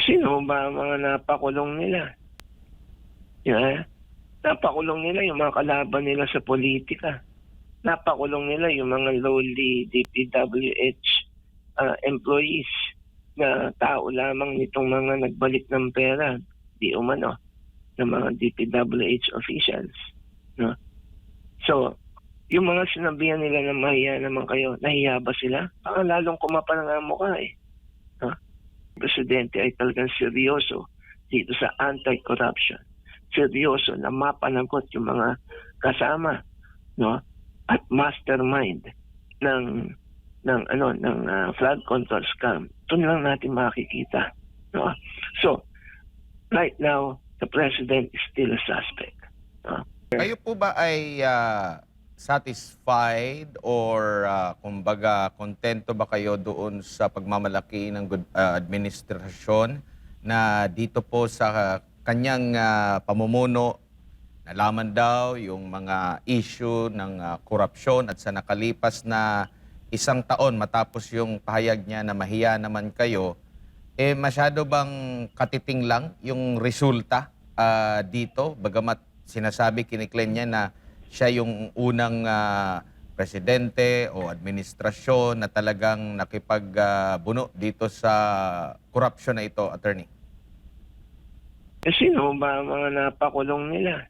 Sino ba ang mga napakulong nila? Napakulong nila yung mga kalaban nila sa politika. Napakulong nila yung mga lowly DPWH employees na tao lamang nitong mga nagbalik ng pera, di umano, ng mga DPWH officials. No? So, yung mga sinabihan nila na mahiya naman kayo, nahiya ba sila? Baka lalong kumapal nga ang mukha eh. No? Presidente ay talagang seryoso dito sa anti-corruption. Seryoso na mapanagot yung mga kasama, no, at mastermind ng flood control scam. Ito lang natin makikita, no. So right now the president is still a suspect, no? Kayo po ba ay satisfied or kumbaga kontento ba kayo doon sa pagmamalaki ng administrasyon na dito po sa kanyang pamumuno nalaman daw yung mga issue ng korupsyon at sa nakalipas na 1 taon matapos yung pahayag niya na mahiya naman kayo, masyado bang katiting lang yung resulta dito? Bagamat sinasabi, kiniklaim niya na siya yung unang presidente o administrasyon na talagang nakipagbuno dito sa korupsyon na ito, attorney. Sino ba ang mga napakulong nila?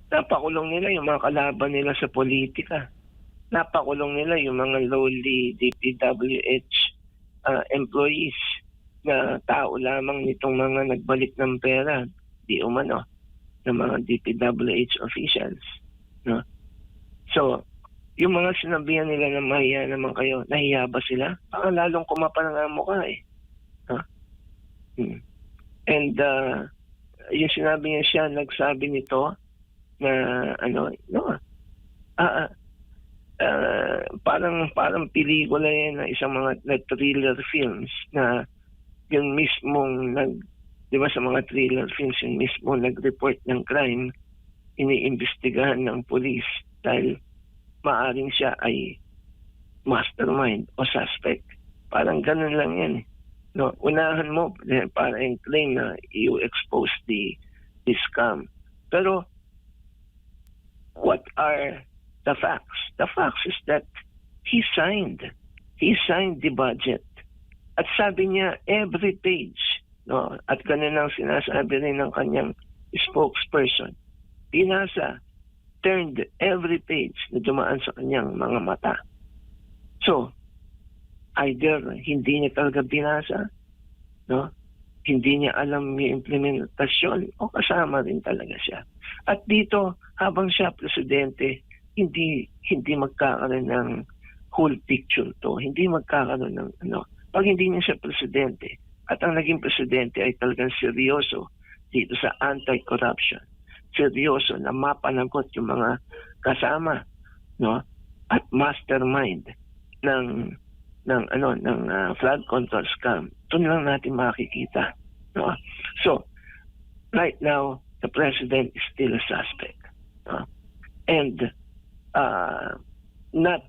Napakulong nila yung mga kalaban nila sa politika. Napakulong nila yung mga lowly DPWH employees na tao lamang nitong mga nagbalik ng pera, di umano, ng mga DPWH officials. No? So, yung mga sinabihan nila na mahiya naman kayo, nahiya ba sila? Baka lalong kumapal nga ang mukha eh. Huh? And yung sinabi niya siya, nagsabi nito na parang pelikula yan na isang mga thriller films na yung mismong di ba sa mga thriller films, yung mismo nag-report ng crime, iniimbestigahan ng police dahil maaring siya ay mastermind o suspect. Parang ganun lang yan. No, unahan mo para claim na you expose the scam. Pero what are the facts? The facts is that he signed the budget. At sabi niya every page, no, at ganun ang sinasabi rin ng kanyang spokesperson, binasa, turned every page na dumaan sa kanyang mga mata. So, either hindi niya talaga binasa, no? Hindi niya alam yung implementasyon o kasama rin talaga siya. At dito, habang siya presidente, hindi magkakaroon ng whole picture to. Hindi magkakaroon ng pag hindi niya siya presidente at ang naging presidente ay talagang seryoso dito sa anti-corruption. Seryoso na mapanagot yung mga kasama, no? At mastermind ng flood control scam. Ito lang natin makikita, no? So right now the president is still a suspect, no? And not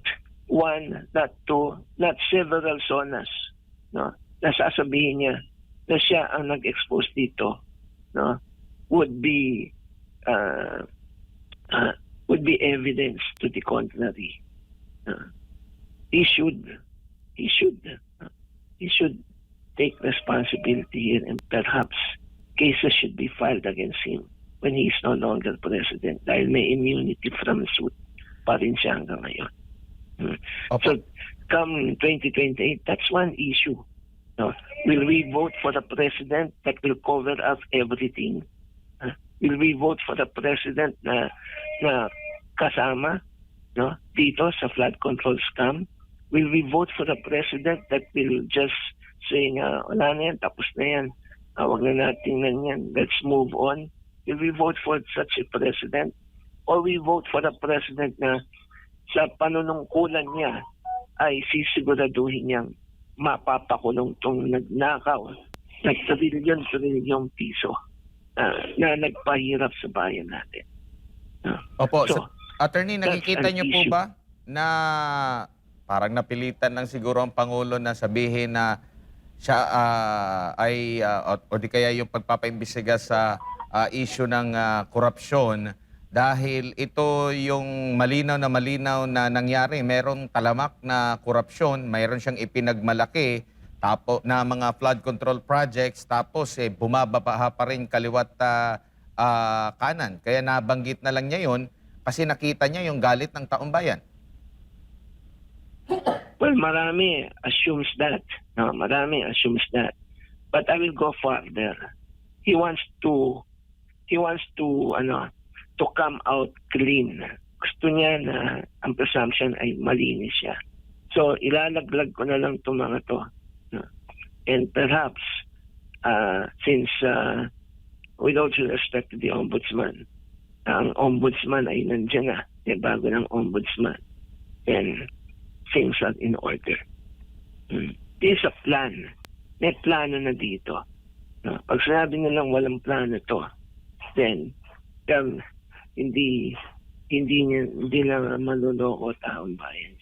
one, not two, not several zonas, no, nasasabihin niya na siya ang nag-expose dito, no, would be evidence to the contrary. He should take responsibility here, and perhaps cases should be filed against him when he is no longer president dahil may immunity from suit pa rin siya hanggang ngayon. So, come 2028, that's one issue. No? Will we vote for the president that will cover up everything? Will we vote for the president na kasama, no, dito sa flood control scam? Will we vote for the president that will just say nga, wala na yan, tapos na yan, wag na natin na yan, let's move on? Will we vote for such a president? Or we vote for the president na sa panunungkulan niya ay sisiguraduhin niyang mapapakulong tong nagnakaw ng trilyon piso na nagpahirap sa bayan natin. Opo, So, attorney, nakikita an niyo po issue. ba na parang napilitan lang siguro ang Pangulo na sabihin na siya o di kaya yung pagpapaimbestiga sa issue ng korupsyon dahil ito yung malinaw na nangyari. Merong talamak na korupsyon, mayroon siyang ipinagmalaki na mga flood control projects, tapos bumaba pa rin kaliwat kanan. Kaya nabanggit na lang niya yun kasi nakita niya yung galit ng taong bayan. Well, marami assumes that. No, marami assumes that. But I will go further. He wants to to come out clean. Gusto niya na ang presumption ay malinis siya. So ilalaglag ko na lang itong mga to. No? And perhaps since with all due respect to the ombudsman, ang ombudsman ay nandiyan na, bago ng ombudsman, then things are in order. There's a plan. May plano na dito. No? Pag sinabi nilang walang plano to, then hindi lang maluloko taong bayan.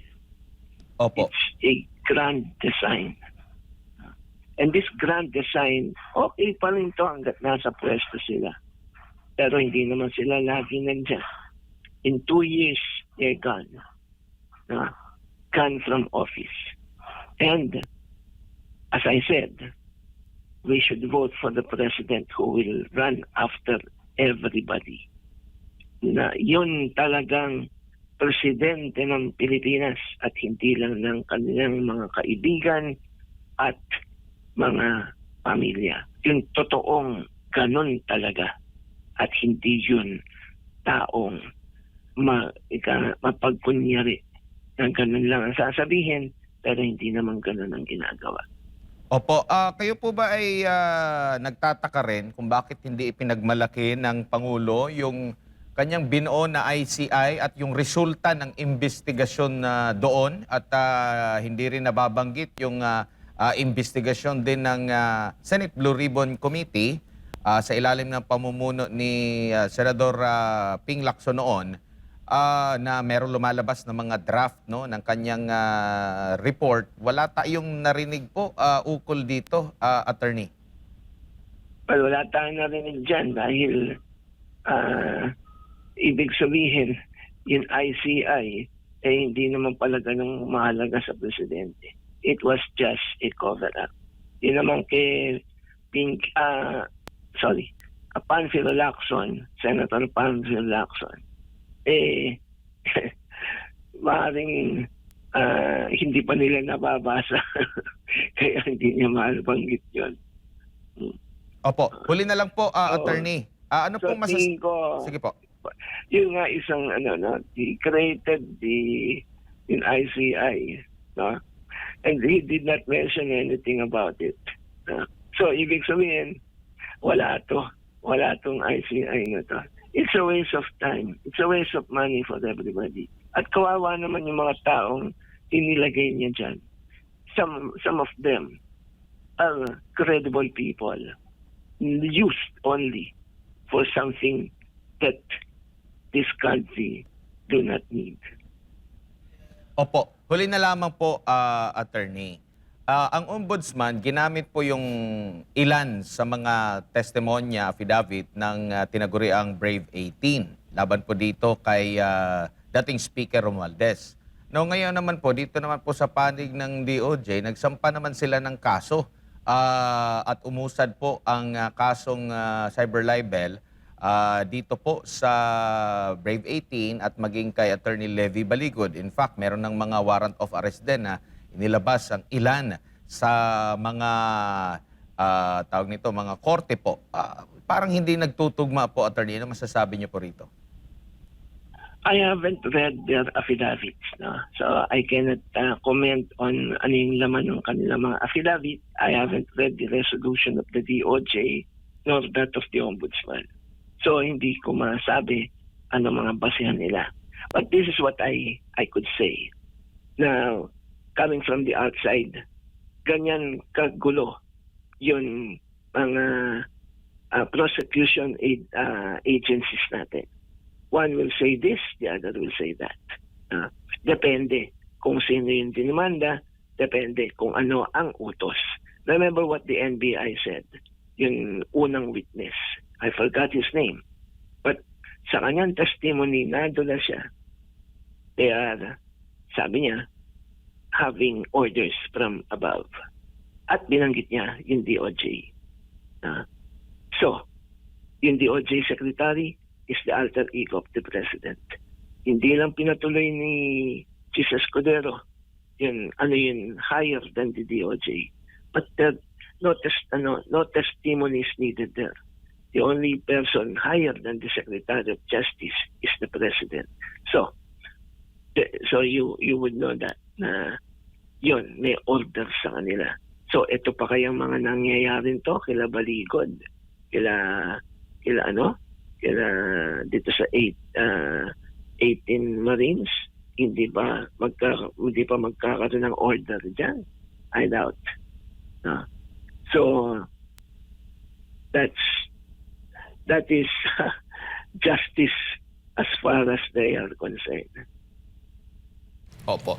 Opo. It's a grand design. And this grand design, okay pa rin to hanggat nasa pwesto sila. Pero hindi naman sila lagi nandiyan. In 2 years, they're gone. Gone from office. And as I said, we should vote for the president who will run after everybody. Na yun talagang presidente ng Pilipinas at hindi lang ng kanilang mga kaibigan at mga pamilya. Yung totoong ganun talaga at hindi yun taong mapagkunyari na ganun lang ang sasabihin pero hindi naman ganun ang ginagawa. Opo, kayo po ba ay nagtataka rin kung bakit hindi ipinagmalaki ng Pangulo yung kanyang binuo na ICI at yung resulta ng investigasyon doon at hindi rin nababanggit yung investigasyon din ng Senate Blue Ribbon Committee sa ilalim ng pamumuno ni Senador Ping Lacson noon na meron lumalabas na mga draft ng kanyang report. Wala tayong narinig po ukol dito, Attorney. Well, wala tayong narinig dyan dahil ibig sabihin, yung ICI hindi naman pala ganang mahalaga sa presidente. It was just a cover-up. Yun naman kay Panfilo Lacson, Senator Panfilo Lacson, maaaring hindi pa nila nababasa kaya hindi niya maalabanggit yun. Opo, huli na lang po, Attorney. Ano So pong tingin ko, Sige po. yun nga isang he created yung ICI, no? And he did not mention anything about it. So ibig sabihin, wala tong ICI na to. It's a waste of time. It's a waste of money for everybody. At kawawa naman yung mga taong inilagay niya dyan. Some of them are credible people used only for something that this country do not need. Opo, huli na lamang po, Attorney. Ang ombudsman, ginamit po yung ilan sa mga testimonya, affidavit ng tinaguriang Brave 18. Laban po dito kay dating Speaker Romualdez. No, ngayon naman po, dito naman po sa panig ng DOJ, nagsampa naman sila ng kaso at umusad po ang kasong cyber libel dito po sa Brave 18 at maging kay Attorney Levy Baligod. In fact, meron ng mga warrant of arrest din na inilabas ang ilan sa mga tawag nito, mga korte po. Parang hindi nagtutugma po, Attorney. Ano masasabi niyo po rito? I haven't read their affidavits. No? So I cannot comment on ano yung laman ng kanilang mga affidavit. I haven't read the resolution of the DOJ nor that of the Ombudsman. So hindi ko masabi ano mga basehan nila. But this is what I could say. Now, coming from the outside, ganyan kagulo yung mga prosecution agencies natin. One will say this, the other will say that. Depende kung sino yung dinimanda, depende kung ano ang utos. remember what the NBI said, yung unang witness. I forgot his name. But sa kanyang testimony, nadula siya. They are, sabi niya, having orders from above. At binanggit niya yung DOJ. So, yung DOJ secretary is the alter ego of the president. Hindi lang pinatuloy ni Jesus Escudero yun higher than the DOJ. But there no testimonies needed there. The only person higher than the Secretary of Justice is the President. So you would know that na yun, may order sa kanila. So ito pa kayang mga nangyayari to kila Baligod, kila dito sa 18 Marines, hindi pa magkakaroon ng order diyan. I doubt. So that is justice as far as they are concerned. Opo.